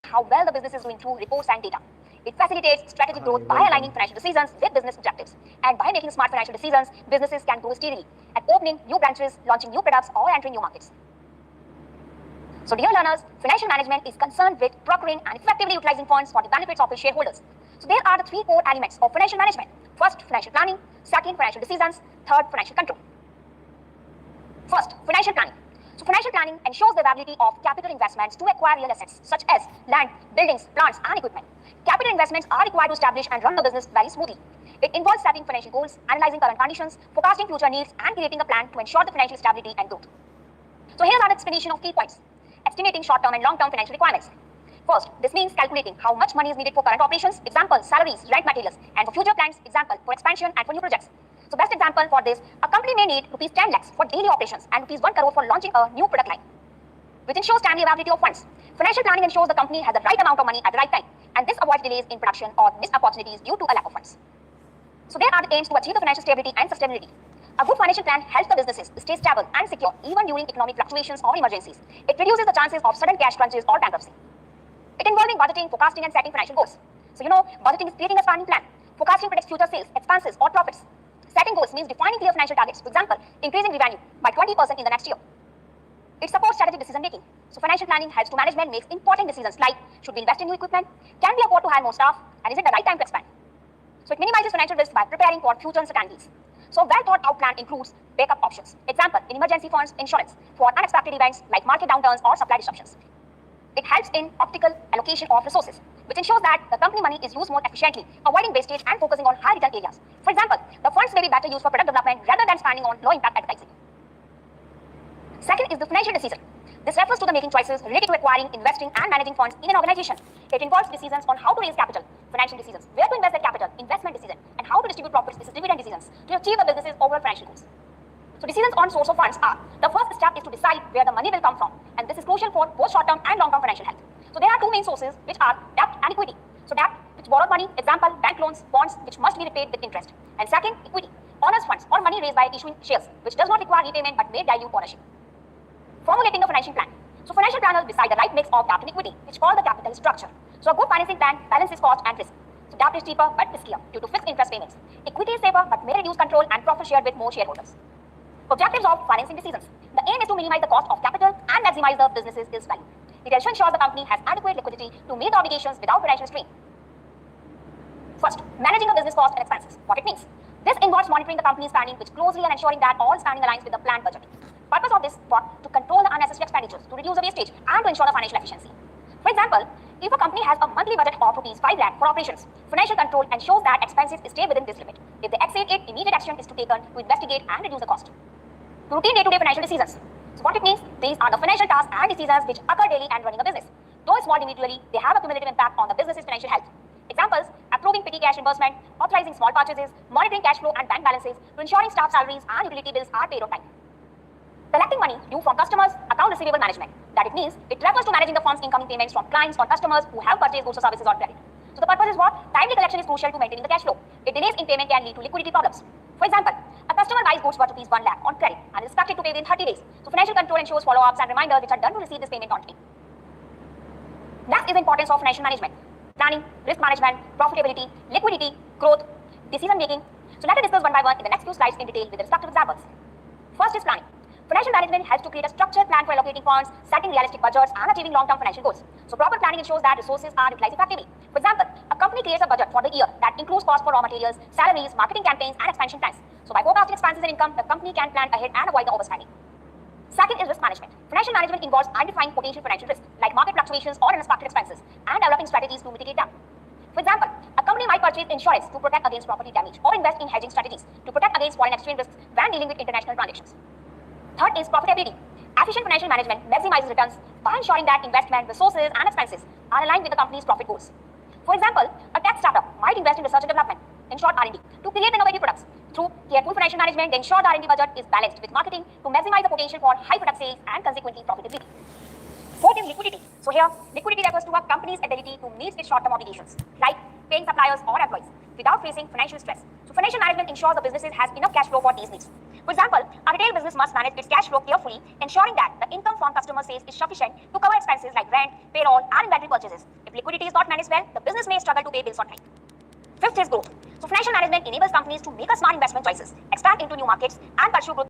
how well the business is doing through reports and data. It facilitates strategic growth by aligning financial decisions with business objectives. And by making smart financial decisions, businesses can grow steadily at opening new branches, launching new products, or entering new markets. So dear learners, financial management is concerned with procuring and effectively utilizing funds for the benefits of its shareholders. So there are the three core elements of financial management. First, financial planning. Second, financial decisions. Third, financial control. First, financial planning. So financial planning ensures the availability of capital investments to acquire real assets such as land, buildings, plants, and equipment. Capital investments are required to establish and run the business very smoothly. It involves setting financial goals, analyzing current conditions, forecasting future needs, and creating a plan to ensure the financial stability and growth. So here's an explanation of key points. Estimating short-term and long-term financial requirements. First, this means calculating how much money is needed for current operations, example, salaries, rent materials, and for future plans, example, for expansion and for new projects. So best example for this, a company may need rupees 10 lakhs for daily operations and rupees 1 crore for launching a new product line, which ensures timely availability of funds. Financial planning ensures the company has the right amount of money at the right time, and this avoids delays in production or missed opportunities due to a lack of funds. So there are the aims to achieve the financial stability and sustainability. A good financial plan helps the businesses stay stable and secure even during economic fluctuations or emergencies. It reduces the chances of sudden cash crunches or bankruptcy. It involving budgeting, forecasting, and setting financial goals. So budgeting is creating a spending plan. Forecasting predicts future sales, expenses, or profits. Setting goals means defining clear financial targets. For example, increasing revenue by 20% in the next year. It supports strategic decision making. So financial planning helps to management makes important decisions like, should we invest in new equipment? Can we afford to hire more staff? And is it the right time to expand? So it minimizes financial risk by preparing for future uncertainties. So well thought out plan includes backup options. Example, in emergency funds, insurance for unexpected events like market downturns or supply disruptions. It helps in optimal allocation of resources, which ensures that the company money is used more efficiently, avoiding wastage and focusing on high return areas. For example, the funds may be better used for product development rather than spending on low impact advertising. Second is the financial decision. This refers to the making choices related to acquiring, investing, and managing funds in an organization. It involves decisions on how to raise capital, financial decisions, where to invest that capital, investment decision, and how to distribute profits, this is dividend decisions, to achieve the business's overall financial goals. So decisions on source of funds are, the first step is to decide where the money will come from, and this is crucial for both short-term and long-term financial health. So there are two main sources, which are debt and equity. So debt, which borrowed money, example, bank loans, bonds, which must be repaid with interest. And second, equity, owners' funds, or money raised by issuing shares, which does not require repayment but may dilute ownership. Formulating a financial plan. So financial planners decide the right mix of debt and equity, which called the capital structure. So a good financing plan balances cost and risk. So debt is cheaper but riskier due to fixed interest payments. Equity is safer but may reduce control and profit shared with more shareholders. Objectives of financing decisions. The aim is to minimize the cost of capital and maximize the business's value. It also ensures the company has adequate liquidity to meet the obligations without financial strain. First, managing the business cost and expenses. What it means. This involves monitoring the company's spending which closely and ensuring that all spending aligns with the planned budget. Purpose of this was to control the unnecessary expenditures, to reduce the wastage, and to ensure the financial efficiency. For example, if a company has a monthly budget of rupees 5 lakh for operations, financial control ensures that expenses stay within this limit. If they exceed it, immediate action is to be taken to investigate and reduce the cost. Routine day-to-day financial decisions. So what it means, these are the financial tasks and decisions which occur daily and running a business. Though small individually, they have a cumulative impact on the business's financial health. Examples, approving petty cash reimbursement, authorizing small purchases, monitoring cash flow and bank balances, to ensuring staff salaries and utility bills are paid on time. Collecting money due from customers, account receivable management. That it means, it refers to managing the firm's incoming payments from clients or customers who have purchased goods or services on credit. So the purpose is what? Timely collection is crucial to maintaining the cash flow. It delays in payment can lead to liquidity problems. For example, a customer buys goods worth rupees 1 lakh on credit and is expected to pay within 30 days. So financial control ensures follow-ups and reminders which are done to receive this payment on time. Next is the importance of financial management. Planning, risk management, profitability, liquidity, growth, decision making. So let us discuss one by one in the next few slides in detail with the respective examples. First is planning. Financial management helps to create a structured plan for allocating funds, setting realistic budgets, and achieving long-term financial goals. So proper planning ensures that resources are utilized effectively. For example, a company creates a budget for the year that includes costs for raw materials, salaries, marketing campaigns, and expansion plans. So by forecasting expenses and income, the company can plan ahead and avoid the overspending. Second is risk management. Financial management involves identifying potential financial risks, like market fluctuations or unexpected expenses, and developing strategies to mitigate them. For example, a company might purchase insurance to protect against property damage or invest in hedging strategies to protect against foreign exchange risks when dealing with international transactions. Third is profitability. Efficient financial management maximizes returns by ensuring that investment, resources, and expenses are aligned with the company's profit goals. For example, a tech startup might invest in research and development, in short R&D, to create innovative products. Through careful financial management, they ensure the R&D budget is balanced with marketing to maximize the potential for high product sales and consequently profitability. Fourth is liquidity. So here, liquidity refers to a company's ability to meet its short-term obligations, like paying suppliers or employees, without facing financial stress. So financial management ensures the business has enough cash flow for these needs. For example, a retail business must manage its cash flow carefully, ensuring that the income from customer sales is sufficient to cover expenses like rent, payroll, and inventory purchases. If liquidity is not managed well, the business may struggle to pay bills on time. Fifth is growth. So financial management enables companies to make a smart investment choices, expand into new markets, and pursue growth